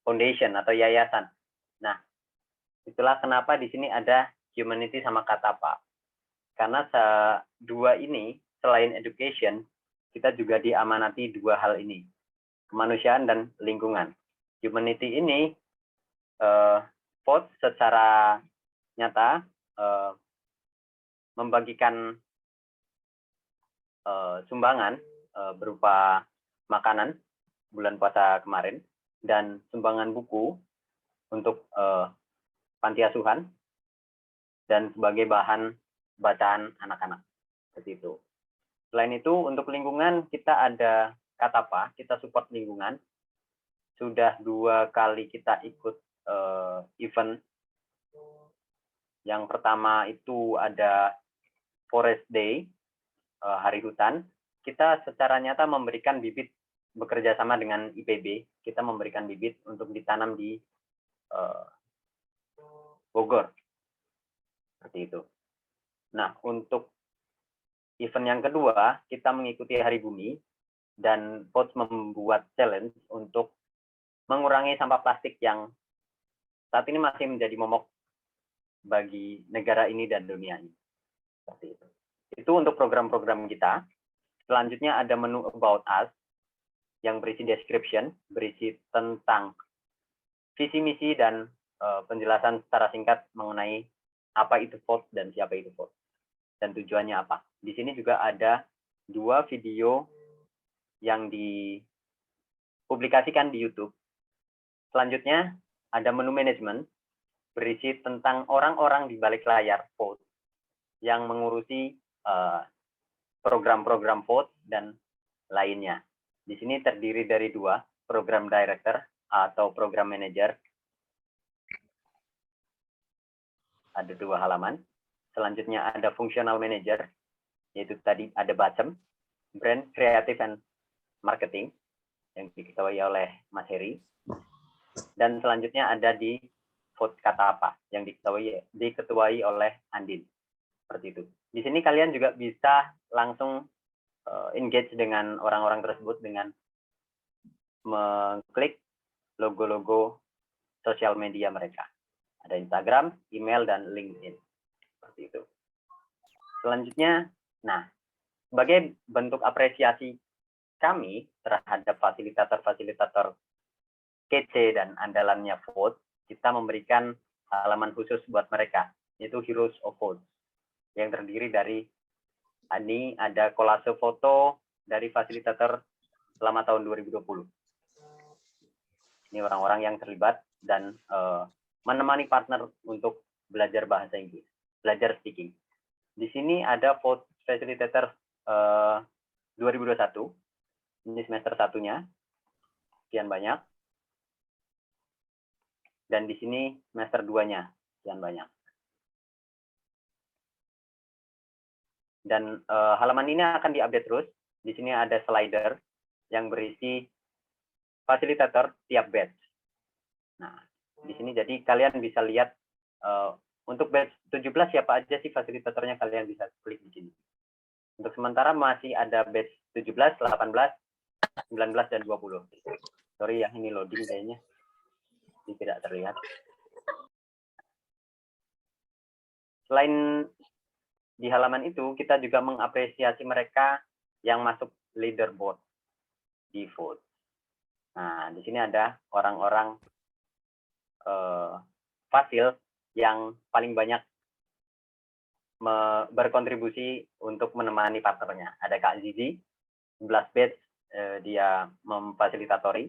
foundation atau yayasan. Nah, itulah kenapa di sini ada humanity sama kata Pak. Karena dua ini, selain education, kita juga diamanati dua hal ini, kemanusiaan dan lingkungan. Humanity ini vote secara nyata membagikan sumbangan berupa makanan bulan puasa kemarin dan sumbangan buku untuk panti asuhan dan sebagai bahan bacaan anak-anak seperti itu. Selain itu untuk lingkungan kita ada Katapa, kita support lingkungan. Sudah 2 kali kita ikut event. Yang pertama itu ada Forest Day, Hari Hutan. Kita secara nyata memberikan bibit, bekerja sama dengan IPB, kita memberikan bibit untuk ditanam di Bogor. Seperti itu. Nah, untuk event yang kedua, kita mengikuti Hari Bumi, dan POTS membuat challenge untuk mengurangi sampah plastik yang saat ini masih menjadi momok bagi negara ini dan dunia ini. Seperti itu. Itu untuk program-program kita. Selanjutnya ada menu About Us, yang berisi description, berisi tentang visi misi dan penjelasan secara singkat mengenai apa itu vote dan siapa itu vote dan tujuannya apa. Di sini juga ada 2 video yang dipublikasikan di YouTube. Selanjutnya ada menu manajemen berisi tentang orang-orang di balik layar vote yang mengurusi program-program vote dan lainnya. Di sini terdiri dari 2, program director atau program manager. Ada 2 halaman. Selanjutnya ada functional manager, yaitu tadi ada bottom, brand, creative, and marketing, yang diketuai oleh Mas Heri. Dan selanjutnya ada di vote kata apa, yang diketuai oleh Andin. Seperti itu. Di sini kalian juga bisa langsung engage dengan orang-orang tersebut dengan mengklik logo-logo sosial media mereka. Ada Instagram, email, dan LinkedIn. Seperti itu. Selanjutnya, nah, sebagai bentuk apresiasi kami terhadap fasilitator-fasilitator kece dan andalannya vote, kita memberikan halaman khusus buat mereka, yaitu Heroes of Vote, yang terdiri dari ini ada kolase foto dari fasilitator selama tahun 2020. Ini orang-orang yang terlibat dan menemani partner untuk belajar bahasa Inggris, belajar speaking. Di sini ada vote facilitator 2021, ini semester 1-nya, sekian banyak. Dan di sini semester 2-nya, sekian banyak. Dan halaman ini akan diupdate terus. Di sini ada slider yang berisi fasilitator tiap batch. Nah, di sini jadi kalian bisa lihat untuk batch 17 siapa aja sih fasilitatornya, kalian bisa klik di sini. Untuk sementara masih ada batch 17, 18, 19, dan 20. Sorry ya, ini loading kayaknya. Ini tidak terlihat. Selain di halaman itu, kita juga mengapresiasi mereka yang masuk leaderboard di vote. Nah, di sini ada orang-orang fasil yang paling banyak berkontribusi untuk menemani partnernya. Ada Kak Zizi, 11 batch dia memfasilitatori.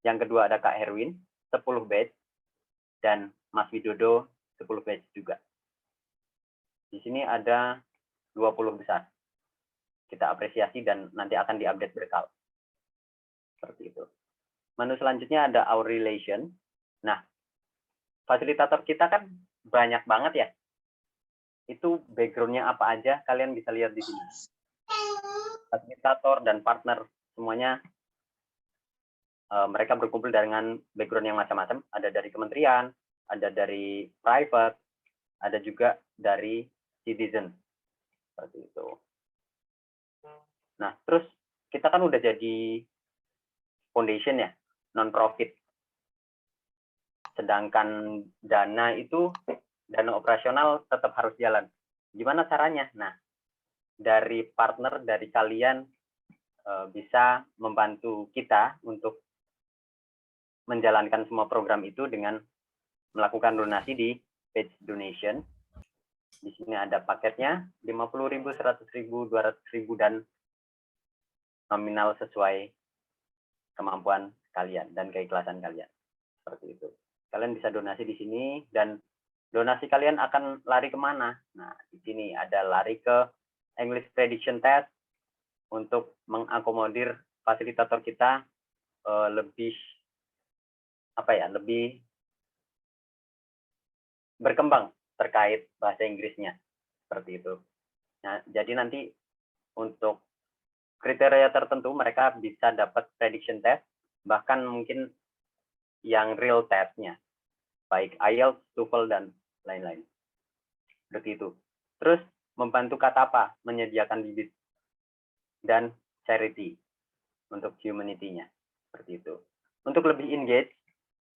Yang kedua ada Kak Herwin, 10 batch. Dan Mas Widodo, 10 batch juga. Di sini ada 20 besar. Kita apresiasi dan nanti akan diupdate berkala. Seperti itu. Menu selanjutnya ada Our Relation. Nah, fasilitator kita kan banyak banget ya. Itu background-nya apa aja, kalian bisa lihat di sini. Fasilitator dan partner semuanya mereka berkumpul dengan background yang macam-macam. Ada dari kementerian, ada dari private, ada juga dari citizen. Seperti itu. Nah, terus kita kan udah jadi foundation ya, non-profit. Sedangkan dana itu, dana operasional tetap harus jalan. gimana caranya? Nah, dari partner, dari kalian bisa membantu kita untuk menjalankan semua program itu dengan melakukan donasi di page donation. Di sini ada paketnya 50.000, 100.000, 200.000 dan nominal sesuai kemampuan kalian dan keikhlasan kalian. Seperti itu. Kalian bisa donasi di sini dan donasi kalian akan lari kemana? Nah, di sini ada lari ke English Prediction Test untuk mengakomodir fasilitator kita lebih berkembang terkait bahasa Inggrisnya, seperti itu. Nah, jadi nanti untuk kriteria tertentu mereka bisa dapat prediction test, bahkan mungkin yang real testnya, baik IELTS, TOEFL, dan lain-lain. Seperti itu. Terus membantu Katapa menyediakan bibit dan charity untuk humanity-nya, seperti itu. Untuk lebih engage,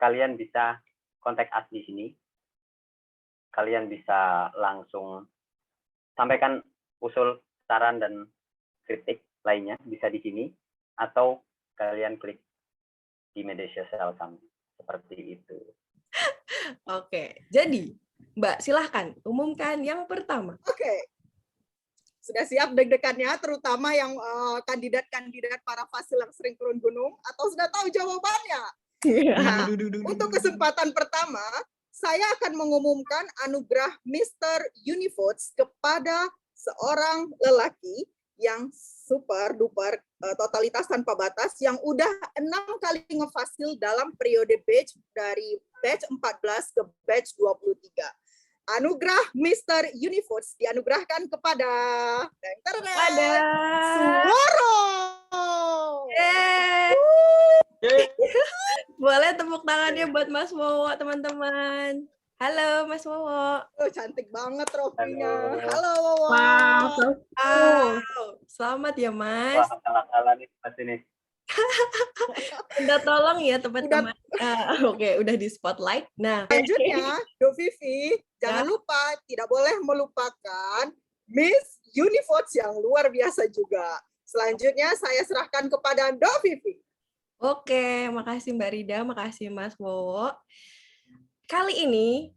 kalian bisa kontak us di sini. Kalian bisa langsung sampaikan usul, saran, dan kritik lainnya bisa di sini, atau kalian klik di media sosial kami. Seperti itu. Oke, jadi Mbak silahkan umumkan yang pertama. Oke. Sudah siap deg-degannya, terutama yang kandidat-kandidat para fasil yang sering turun gunung, atau sudah tahu jawabannya? Nah, untuk kesempatan pertama, saya akan mengumumkan anugerah Mr. Univotes kepada seorang lelaki yang super duper totalitas tanpa batas yang udah 6 kali ngefasil dalam periode batch dari batch 14 ke batch 23. Anugerah Mr. Univotes dianugerahkan kepada Suworo. Boleh tepuk tangannya buat Mas Wowo, teman-teman. Halo, Mas Wowo. Oh, cantik banget trofinya. Halo. Halo, Wowo. Wow. Selamat ya, Mas. Wah, salah-salah nih pas ini. Minta tolong ya, teman-teman. Oke, udah di spotlight. Nah, selanjutnya, Do Vivi, jangan lupa, tidak boleh melupakan Miss Univotes yang luar biasa juga. Selanjutnya, saya serahkan kepada Do Vivi. oke, makasih Mbak Rida, makasih Mas Wowo. Kali ini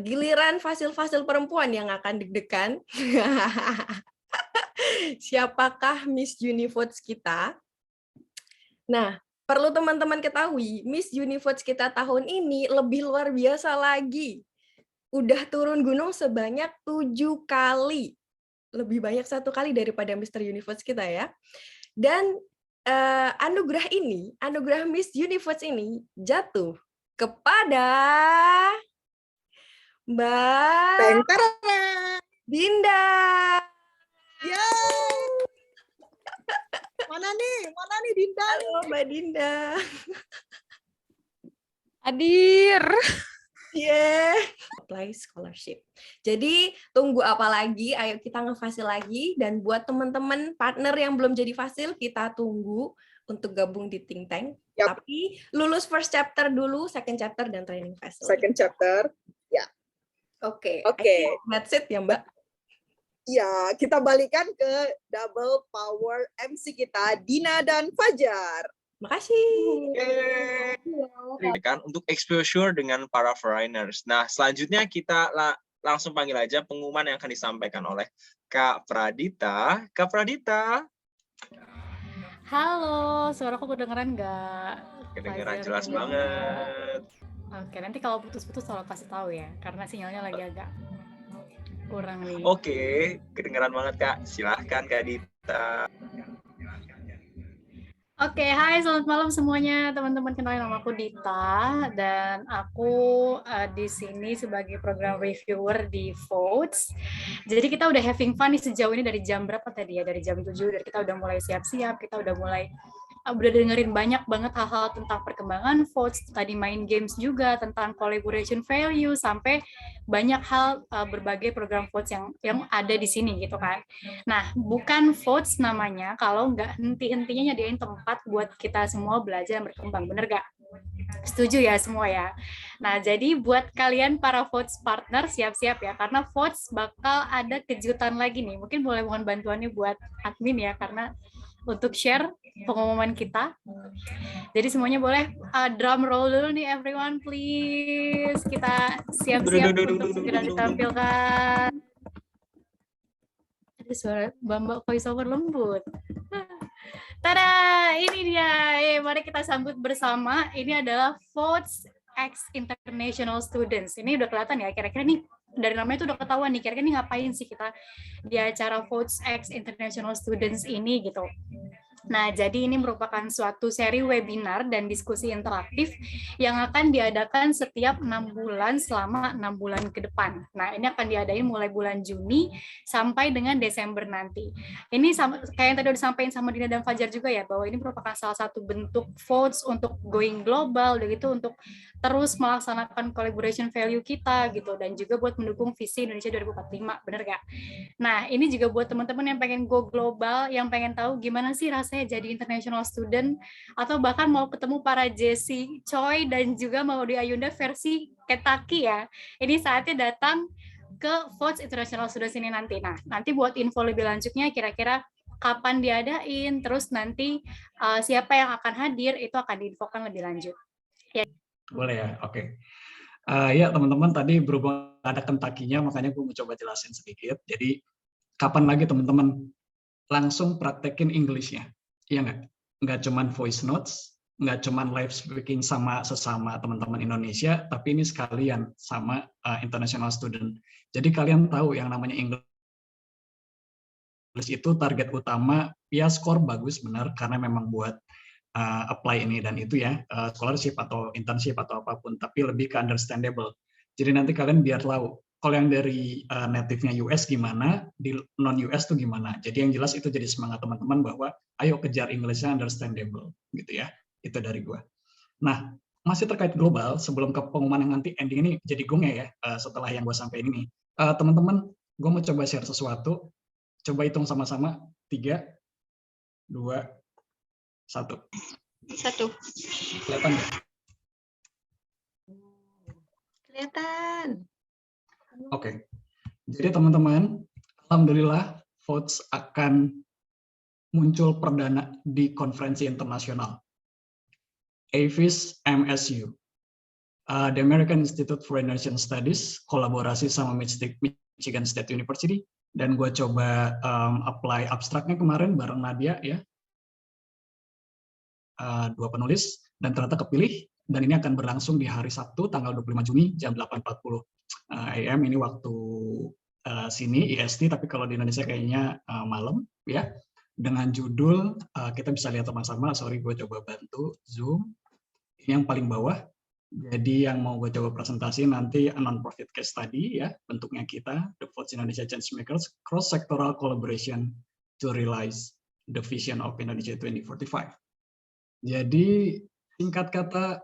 giliran fasil-fasil perempuan yang akan deg-degan. Siapakah Miss Univotes kita? Nah, perlu teman-teman ketahui, Miss Univotes kita tahun ini lebih luar biasa lagi. Udah turun gunung sebanyak 7 kali. Lebih banyak 1 kali daripada Mr. Univotes kita ya. Dan anugerah Miss Univotes ini jatuh kepada Mbak Dinda. Yeay. Mana nih Dinda? Halo Mbak Dinda. Hadir. Apply scholarship. Jadi tunggu apa lagi? Ayo kita ngefasil lagi. Dan buat teman-teman partner yang belum jadi fasil, kita tunggu untuk gabung di Think Tank. Yap. Tapi lulus first chapter dulu, second chapter dan training fasil. Second chapter. Ya. Oke. Oke. That's it ya Mbak. Ya, kita balikan ke double power MC kita, Dina dan Fajar. Makasih. Kan untuk exposure dengan para foreigners. Nah, selanjutnya kita langsung panggil aja pengumuman yang akan disampaikan oleh Kak Pradita. Kak Pradita. Halo, suaraku kedengeran nggak? Kedengeran jelas banget. Oke, nanti kalau putus-putus tolong kasih tahu ya, karena sinyalnya lagi agak kurang nih. Oke, kedengeran banget Kak. Silahkan Kak Dita. Oke, hai selamat malam semuanya teman-teman, kenalin nama aku Dita dan aku di sini sebagai program reviewer di Votes. Jadi kita udah having fun nih sejauh ini dari jam berapa tadi ya? Dari jam 7 dan kita udah mulai siap-siap, kita udah mulai dengerin banyak banget hal-hal tentang perkembangan Votes, tadi main games juga tentang collaboration value sampai banyak hal berbagai program Votes yang ada di sini gitu kan. Nah, bukan Votes namanya kalau nggak henti-hentinya nyediain tempat buat kita semua belajar dan berkembang, bener gak? Setuju ya semua ya. Nah, jadi buat kalian para votes partner siap-siap ya, karena votes bakal ada kejutan lagi nih. Mungkin boleh mohon bantuannya buat admin ya, karena untuk share pengumuman kita. Jadi semuanya boleh drum roll dulu nih everyone please. Kita siap-siap untuk segera ditampilkan. Ada suara Bambang voiceover lembut. Tada, ini dia. Mari kita sambut bersama. Ini adalah Votes X International Students. Ini udah kelihatan ya, kira-kira nih dari namanya itu udah ketahuan nih, kira-kira nih ngapain sih kita di acara Votes X International Students ini gitu. Nah, jadi ini merupakan suatu seri webinar dan diskusi interaktif yang akan diadakan setiap 6 bulan selama 6 bulan ke depan. Nah, ini akan diadain mulai bulan Juni sampai dengan Desember nanti. Ini sama, kayak yang tadi udah disampaikan sama Dina dan Fajar juga ya, bahwa ini merupakan salah satu bentuk votes untuk going global, udah gitu untuk terus melaksanakan collaboration value kita gitu, dan juga buat mendukung visi Indonesia 2045, bener gak? Nah, ini juga buat teman-teman yang pengen go global, yang pengen tahu gimana sih rasanya jadi international student, atau bahkan mau ketemu para Jessie, Choi, dan juga Maudi Ayunda versi Kentucky ya. Ini saatnya datang ke Votes International Students ini nanti. Nah, nanti buat info lebih lanjutnya kira-kira kapan diadain, terus nanti siapa yang akan hadir, itu akan diinfokan lebih lanjut. Ya. Boleh ya, oke. Ya teman-teman, tadi berhubung ada Kentucky-nya, makanya gue mau coba jelasin sedikit. Jadi kapan lagi teman-teman langsung praktekin English-nya? Iya nggak? Nggak cuman voice notes, nggak cuman live speaking sama sesama teman-teman Indonesia, tapi ini sekalian sama international student. Jadi kalian tahu yang namanya English itu target utama, ya skor bagus benar, karena memang buat apply ini dan itu ya, scholarship atau internship atau apapun, tapi lebih ke understandable. Jadi nanti kalian biar tahu, kalau yang dari native-nya US gimana, di non-US tuh gimana. Jadi yang jelas itu jadi semangat teman-teman bahwa ayo kejar English-nya understandable, gitu ya. Itu dari gua. Nah, masih terkait global, sebelum ke pengumuman yang nanti ending ini jadi gongnya ya, setelah yang gua sampaikan ini. Teman-teman, gua mau coba share sesuatu, coba hitung sama-sama, 3, 2, 1. Kelihatan nggak? Kelihatan. Oke. Jadi teman-teman, alhamdulillah votes akan muncul perdana di konferensi internasional AVIS MSU, the American Institute for International Studies, kolaborasi sama Michigan State University, dan gue coba apply abstraknya kemarin bareng Nadia ya. 2 penulis, dan ternyata kepilih, dan ini akan berlangsung di hari Sabtu tanggal 25 Juni jam 8.40 AM, ini waktu sini IST, tapi kalau di Indonesia kayaknya malam ya, dengan judul kita bisa lihat sama-sama, sorry gue coba bantu Zoom, ini yang paling bawah. Jadi yang mau gue coba presentasi nanti non-profit case study ya, bentuknya kita, The Votes Indonesia Changemakers, Cross-Sectoral Collaboration to Realize the Vision of Indonesia 2045. Jadi singkat kata,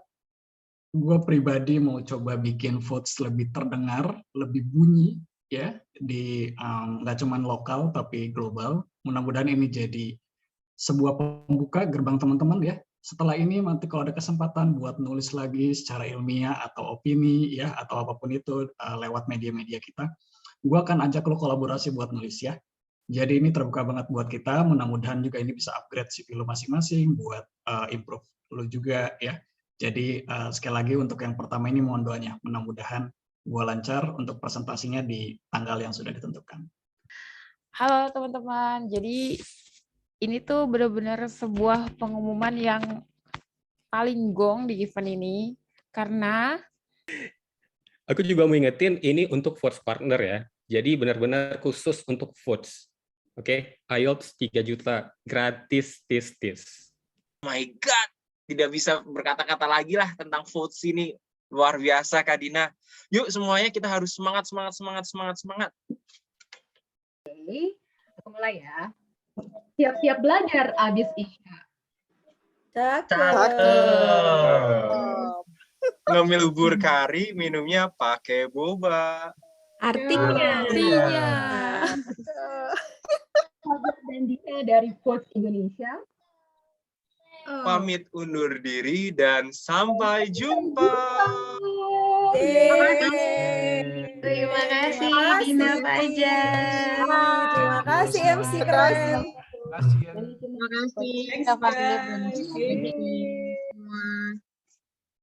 gue pribadi mau coba bikin votes lebih terdengar, lebih bunyi ya, di nggak cuma lokal tapi global. Mudah-mudahan ini jadi sebuah pembuka gerbang teman-teman ya. Setelah ini nanti kalau ada kesempatan buat nulis lagi secara ilmiah atau opini ya, atau apapun itu lewat media-media kita, gue akan ajak lo kolaborasi buat nulis ya. Jadi ini terbuka banget buat kita, mudah-mudahan juga ini bisa upgrade CV lo masing-masing, buat improve lo juga ya. Jadi sekali lagi untuk yang pertama ini mohon doanya, mudah-mudahan gue lancar untuk presentasinya di tanggal yang sudah ditentukan. Halo teman-teman, jadi ini tuh benar-benar sebuah pengumuman yang paling gong di event ini, karena aku juga mau ingetin ini untuk votes partner ya, jadi benar-benar khusus untuk votes. Oke, IELTS 3 juta, gratis tis. Oh my God, tidak bisa berkata-kata lagi lah tentang votes ini. Luar biasa, Kak Dina. Yuk semuanya kita harus semangat. Oke, aku mulai ya. Siap-siap belajar abis Isya. Cakep. Ngemil bubur kari, minumnya pakai boba. Artinya. Fajar dan Dina dari Votes Indonesia. pamit undur diri dan sampai jumpa. Terima kasih Dina Fajar. Terima kasih MC keren. Terima kasih Kak Fahir dan